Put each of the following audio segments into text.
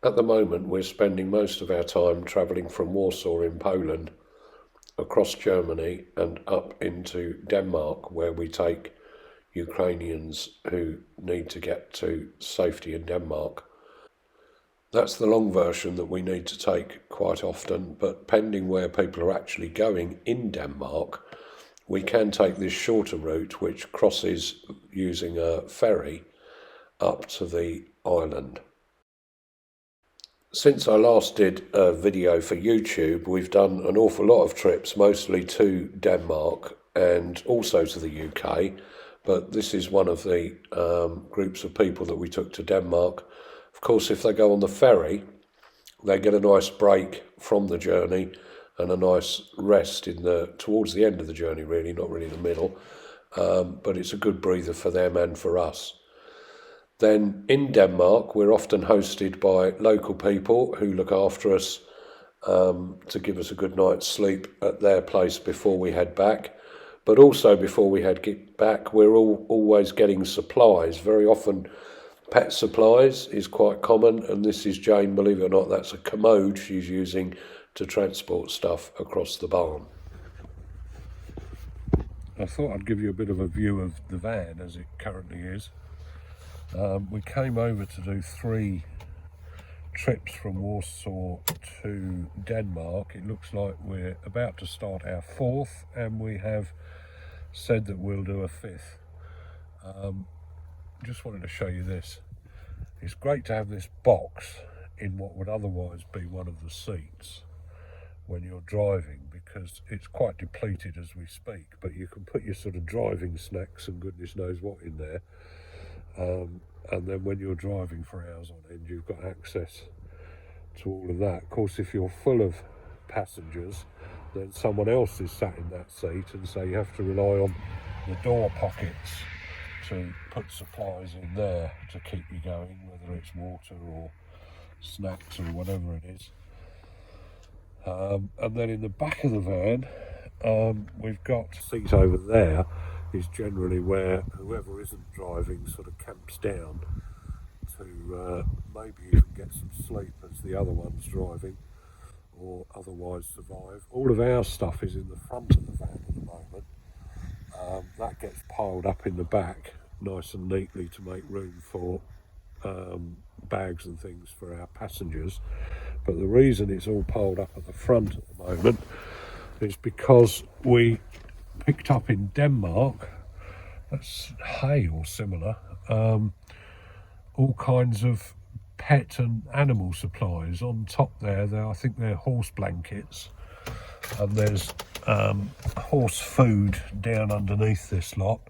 At the moment, we're spending most of our time travelling from Warsaw in Poland across Germany and up into Denmark, where we take Ukrainians who need to get to safety in Denmark. That's the long version that we need to take quite often, but pending where people are actually going in Denmark, we can take this shorter route which crosses using a ferry up to the island. Since I last did a video for YouTube, we've done an awful lot of trips, mostly to Denmark and also to the UK, but this is one of the groups of people that we took to Denmark. Of course, if they go on the ferry, they get a nice break from the journey and a nice rest towards the end of the journey, really, not really the middle, but it's a good breather for them and for us. Then in Denmark, we're often hosted by local people who look after us to give us a good night's sleep at their place before we head back. But also before we head back, we're always getting supplies. Very often pet supplies is quite common, and this is Jane, believe it or not, that's a commode she's using to transport stuff across the barn. I thought I'd give you a bit of a view of the van as it currently is. We came over to do 3 trips from Warsaw to Denmark. It looks like we're about to start our 4th, and we have said that we'll do a 5th. Just wanted to show you this. It's great to have this box in what would otherwise be one of the seats when you're driving, because it's quite depleted as we speak, but you can put your sort of driving snacks and goodness knows what in there. And then when you're driving for hours on end, you've got access to all of that. Of course, if you're full of passengers, then someone else is sat in that seat, and so you have to rely on the door pockets to put supplies in there to keep you going, whether it's water or snacks or whatever it is. And then in the back of the van, we've got a seat over there. Is generally where whoever isn't driving sort of camps down to maybe even get some sleep as the other one's driving, or otherwise survive. All of our stuff is in the front of the van at the moment. That gets piled up in the back nice and neatly to make room for bags and things for our passengers. But the reason it's all piled up at the front at the moment is because we picked up in Denmark, that's hay or similar, all kinds of pet and animal supplies. On top there, I think they're horse blankets, and there's horse food down underneath this lot.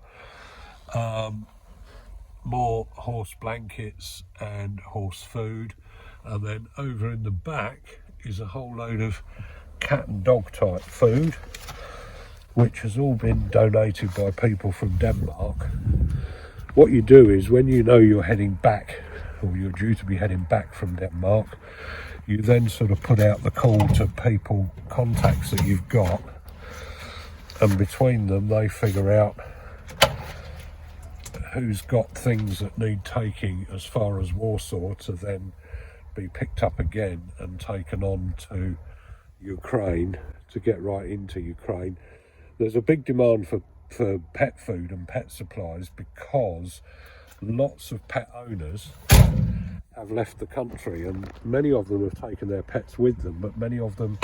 More horse blankets and horse food, and then over in the back is a whole load of cat and dog type food, which has all been donated by people from Denmark. What you do is, when you know you're heading back, or you're due to be heading back from Denmark, you then sort of put out the call to people, contacts that you've got, and between them they figure out who's got things that need taking as far as Warsaw to then be picked up again and taken on to Ukraine, to get right into Ukraine. There's a big demand for pet food and pet supplies because lots of pet owners have left the country, and many of them have taken their pets with them, but many of them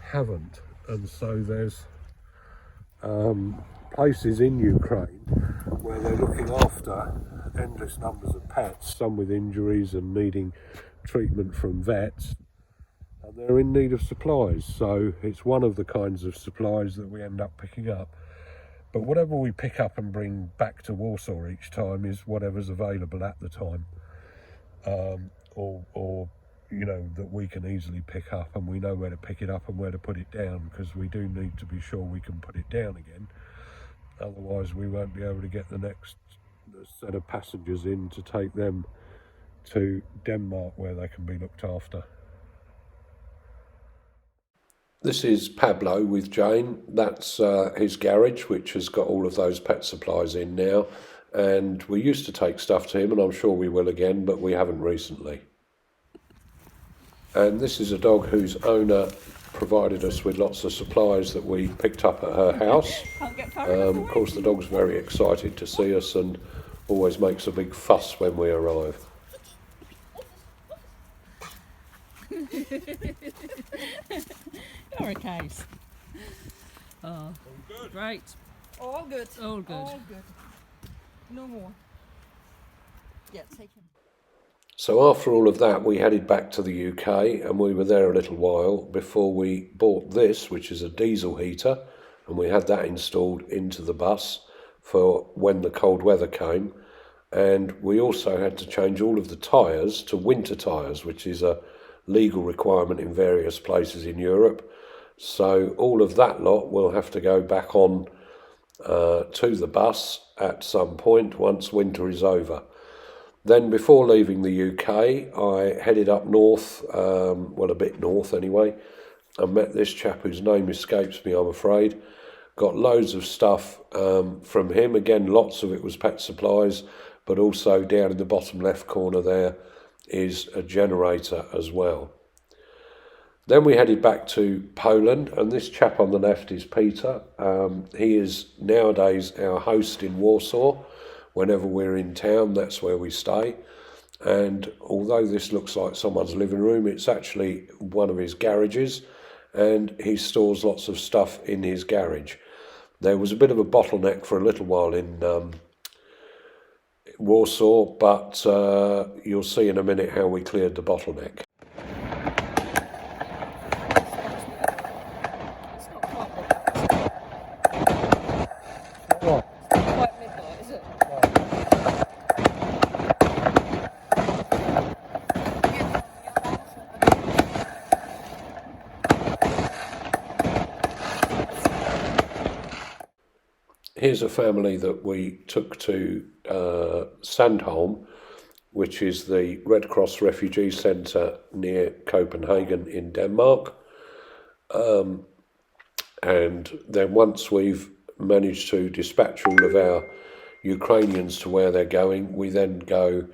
haven't. And so there's places in Ukraine where they're looking after endless numbers of pets, some with injuries and needing treatment from vets, and they're in need of supplies. So it's one of the kinds of supplies that we end up picking up. But whatever we pick up and bring back to Warsaw each time is whatever's available at the time, or you know, that we can easily pick up, and we know where to pick it up and where to put it down, because we do need to be sure we can put it down again. Otherwise we won't be able to get the next set of passengers in to take them to Denmark, where they can be looked after. This is Pablo with Jane. That's his garage, which has got all of those pet supplies in now. And we used to take stuff to him, and I'm sure we will again, but we haven't recently. And this is a dog whose owner provided us with lots of supplies that we picked up at her house. Of course, the dog's very excited to see us and always makes a big fuss when we arrive. You're a case. Oh, all good. Great. All good. All good. All good. No more. Yeah, take him. So after all of that, we headed back to the UK, and we were there a little while before we bought this, which is a diesel heater, and we had that installed into the bus for when the cold weather came. And we also had to change all of the tyres to winter tyres, which is a legal requirement in various places in Europe. So all of that lot will have to go back on to the bus at some point once winter is over. Then before leaving the UK, I headed up north, well, a bit north anyway, and met this chap whose name escapes me, I'm afraid. Got loads of stuff from him. Again, lots of it was pet supplies, but also down in the bottom left corner there is a generator as well. Then we headed back to Poland, and this chap on the left is Peter. He is nowadays our host in Warsaw. Whenever we're in town, that's where we stay. And although this looks like someone's living room, it's actually one of his garages, and he stores lots of stuff in his garage. There was a bit of a bottleneck for a little while in Warsaw, but you'll see in a minute how we cleared the bottleneck. It's not quite midnight, is it? Here's a family that we took to Sandholm, which is the Red Cross Refugee Centre near Copenhagen in Denmark. And then once we've managed to dispatch all of our Ukrainians to where they're going, we then go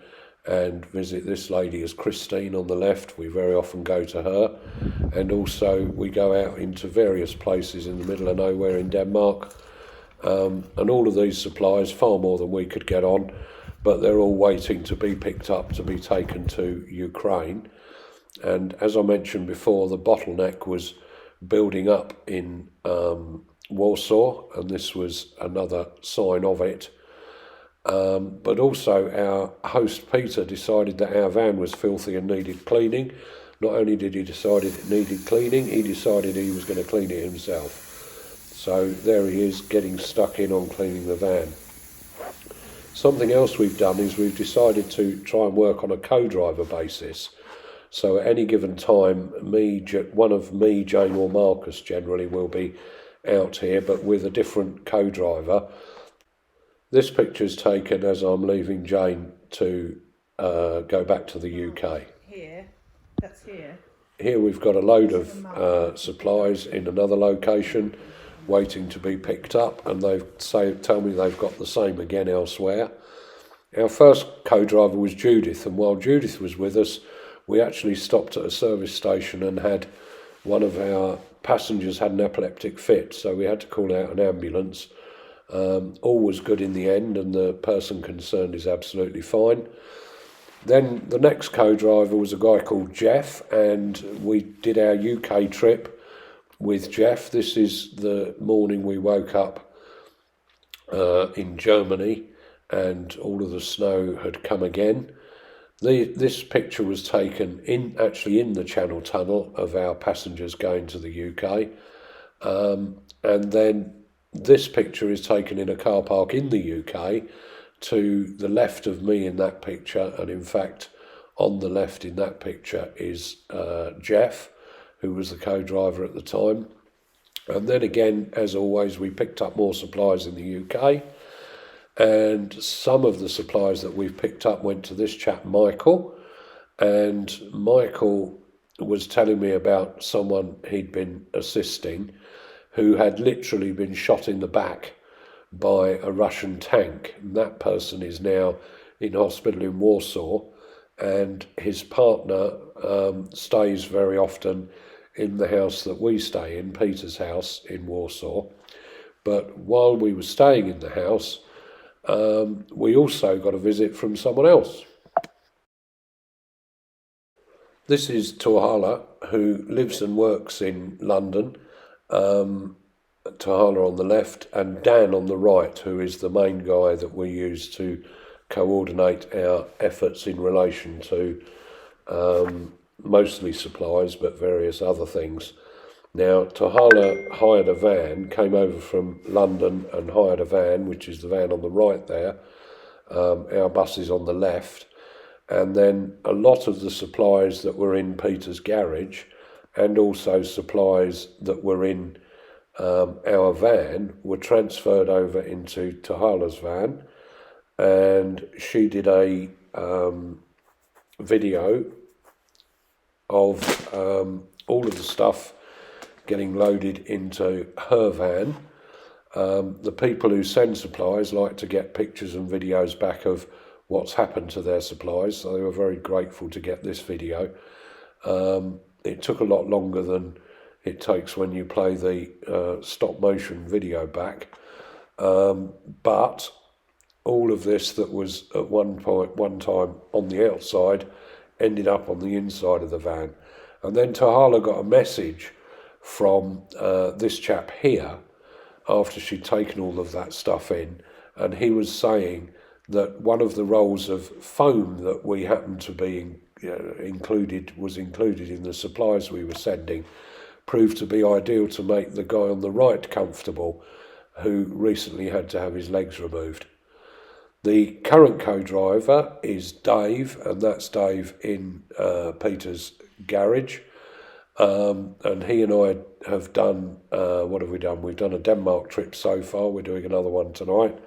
and visit this lady as Christine on the left. We very often go to her, and also we go out into various places in the middle of nowhere in Denmark. And all of these supplies, far more than we could get on, but they're all waiting to be picked up to be taken to Ukraine. And as I mentioned before, the bottleneck was building up in Warsaw, and this was another sign of it. But also our host Peter decided that our van was filthy and needed cleaning. Not only did he decide it needed cleaning, he decided he was going to clean it himself. So there he is, getting stuck in on cleaning the van. Something else we've done is we've decided to try and work on a co-driver basis. So at any given time, one of me, Jane or Marcus generally will be out here, but with a different co-driver. This picture is taken as I'm leaving Jane to go back to the UK. Here. That's here. Here we've got a load of supplies in another location waiting to be picked up, and they tell me they've got the same again elsewhere. Our first co-driver was Judith, and while Judith was with us, we actually stopped at a service station and had one of our passengers had an epileptic fit, so we had to call out an ambulance. All was good in the end, and the person concerned is absolutely fine. Then the next co-driver was a guy called Jeff, and we did our UK trip with Jeff. This is the morning we woke up in Germany, and all of the snow had come again. This picture was taken in the Channel Tunnel of our passengers going to the UK, and then this picture is taken in a car park in the UK. To the left of me in that picture, and in fact on the left in that picture is Jeff, who was the co-driver at the time. And then again, as always, we picked up more supplies in the UK, and some of the supplies that we've picked up went to this chap Michael, and Michael was telling me about someone he'd been assisting who had literally been shot in the back by a Russian tank. And that person is now in hospital in Warsaw, and his partner stays very often in the house that we stay in, Peter's house in Warsaw. But while we were staying in the house, we also got a visit from someone else. This is Tuhala, who lives and works in London. Tuhala on the left, and Dan on the right, who is the main guy that we use to coordinate our efforts in relation to mostly supplies, but various other things. Now, Tuhala hired a van, came over from London and hired a van, which is the van on the right there. Our bus is on the left. And then a lot of the supplies that were in Peter's garage, and also supplies that were in our van, were transferred over into Tuhala's van. And she did a video of all of the stuff getting loaded into her van. The people who send supplies like to get pictures and videos back of what's happened to their supplies, so they were very grateful to get this video. It took a lot longer than it takes when you play the stop motion video back, but all of this that was at one time on the outside ended up on the inside of the van. And then Tuhala got a message from this chap here after she'd taken all of that stuff in, and he was saying that one of the rolls of foam that we happened to be included in the supplies we were sending proved to be ideal to make the guy on the right comfortable, who recently had to have his legs removed. The current co-driver is Dave, and that's Dave in Peter's garage. And he and I have done, what have we done? We've done a Denmark trip so far. We're doing another one tonight.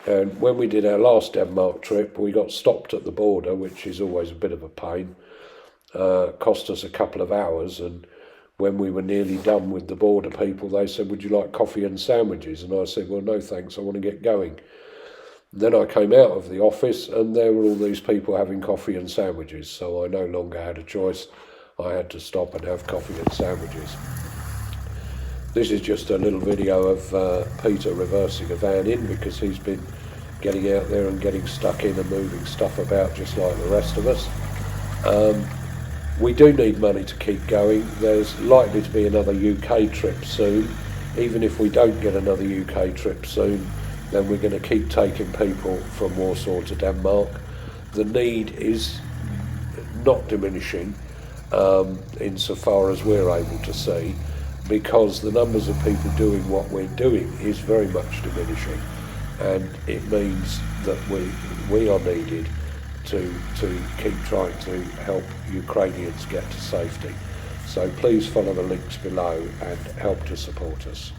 And when we did our last Denmark trip, we got stopped at the border, which is always a bit of a pain. Cost us a couple of hours, and when we were nearly done with the border people, they said, "Would you like coffee and sandwiches?" And I said, "Well, no thanks, I want to get going." Then I came out of the office and there were all these people having coffee and sandwiches, so I no longer had a choice. I had to stop and have coffee and sandwiches. This is just a little video of Peter reversing a van in, because he's been getting out there and getting stuck in and moving stuff about just like the rest of us. We do need money to keep going. There's likely to be another UK trip soon. Even if we don't get another UK trip soon, then we're going to keep taking people from Warsaw to Denmark. The need is not diminishing insofar as we're able to see, because the numbers of people doing what we're doing is very much diminishing, and it means that we are needed to keep trying to help Ukrainians get to safety. So please follow the links below and help to support us.